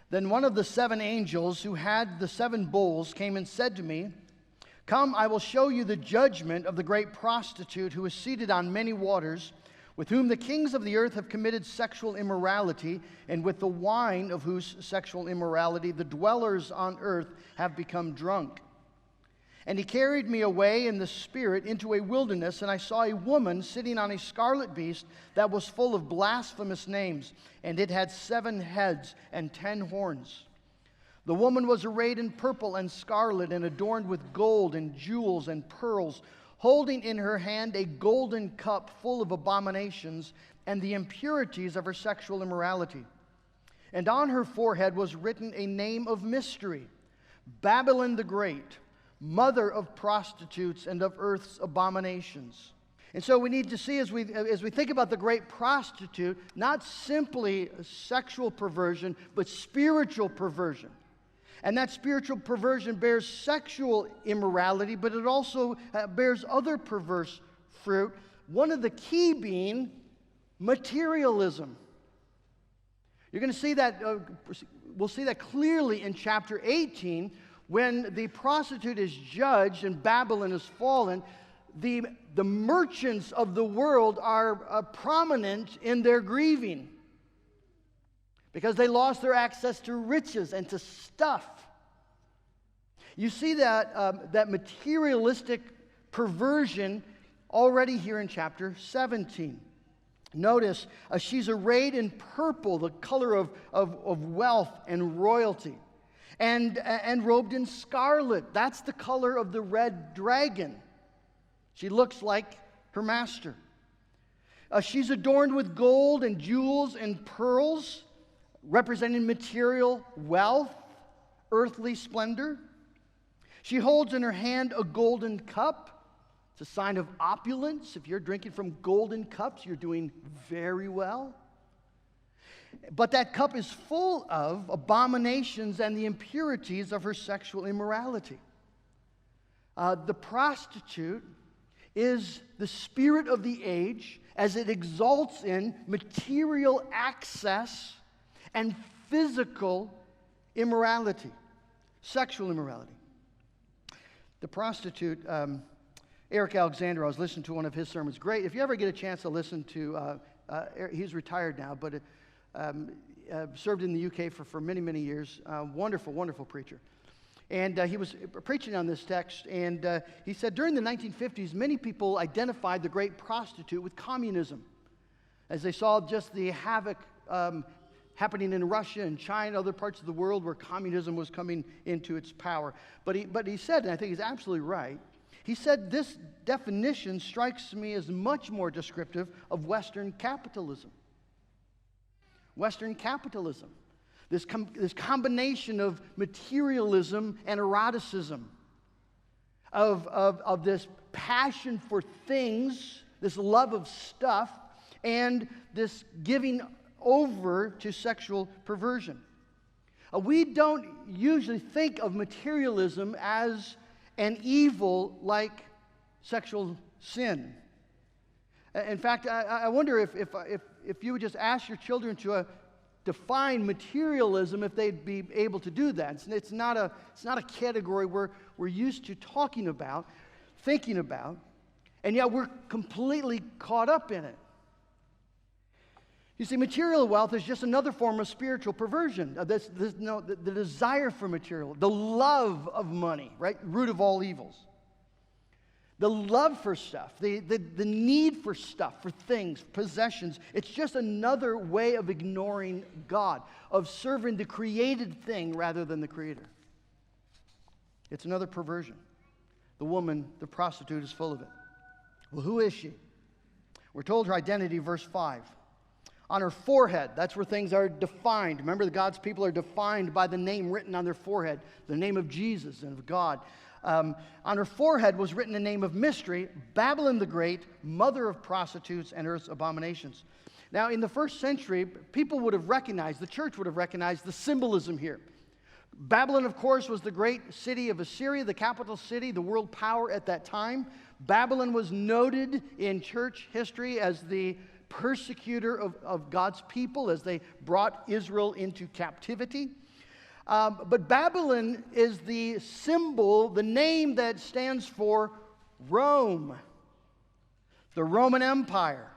Then one of the 7 angels who had the 7 bowls came and said to me, "Come, I will show you the judgment of the great prostitute who is seated on many waters, with whom the kings of the earth have committed sexual immorality, and with the wine of whose sexual immorality the dwellers on earth have become drunk." And he carried me away in the Spirit into a wilderness, and I saw a woman sitting on a scarlet beast that was full of blasphemous names, and it had 7 heads and 10 horns. The woman was arrayed in purple and scarlet, and adorned with gold and jewels and pearls, holding in her hand a golden cup full of abominations and the impurities of her sexual immorality. And on her forehead was written a name of mystery, Babylon the Great, mother of prostitutes and of earth's abominations. And so we need to see, as we think about the great prostitute, not simply sexual perversion, but spiritual perversion. And that spiritual perversion bears sexual immorality, but it also bears other perverse fruit. One of the key being materialism. You're going to see that, we'll see that clearly in chapter 18, when the prostitute is judged and Babylon is fallen. The merchants of the world are prominent in their grieving because they lost their access to riches and to stuff. You see that materialistic perversion already here in chapter 17. Notice she's arrayed in purple, the color of wealth and royalty, and robed in scarlet. That's the color of the red dragon. She looks like her master. She's adorned with gold and jewels and pearls, representing material wealth, earthly splendor. She holds in her hand a golden cup. It's a sign of opulence. If you're drinking from golden cups, you're doing very well. But that cup is full of abominations and the impurities of her sexual immorality. The prostitute is the spirit of the age as it exalts in material access and physical immorality, sexual immorality. The prostitute, Eric Alexander, I was listening to one of his sermons. Great. If you ever get a chance to listen to, he's retired now, but served in the UK for many, many years. Wonderful, wonderful preacher. And he was preaching on this text, and he said during the 1950s, many people identified the great prostitute with communism, as they saw just the havoc happening in Russia and China, other parts of the world where communism was coming into its power. But he said, and I think he's absolutely right, he said, this definition strikes me as much more descriptive of Western capitalism. Western capitalism. This combination of materialism and eroticism, of this passion for things, this love of stuff, and this giving over to sexual perversion. We don't usually think of materialism as an evil like sexual sin. In fact, I wonder if you would just ask your children to define materialism, if they'd be able to do that. It's not a category we're used to talking about, thinking about, and yet we're completely caught up in it. You see, material wealth is just another form of spiritual perversion. The desire for material, the love of money, right? Root of all evils. The love for stuff, the need for stuff, for things, possessions. It's just another way of ignoring God, of serving the created thing rather than the Creator. It's another perversion. The woman, the prostitute, is full of it. Well, who is she? We're told her identity, verse 5. On her forehead, that's where things are defined. Remember, God's people are defined by the name written on their forehead, the name of Jesus and of God. On her forehead was written a name of mystery, Babylon the Great, mother of prostitutes and earth's abominations. Now, in the first century, people would have recognized, the church would have recognized the symbolism here. Babylon, of course, was the great city of Assyria, the capital city, the world power at that time. Babylon was noted in church history as the persecutor of God's people as they brought Israel into captivity. But Babylon is the symbol, the name that stands for Rome, the Roman Empire.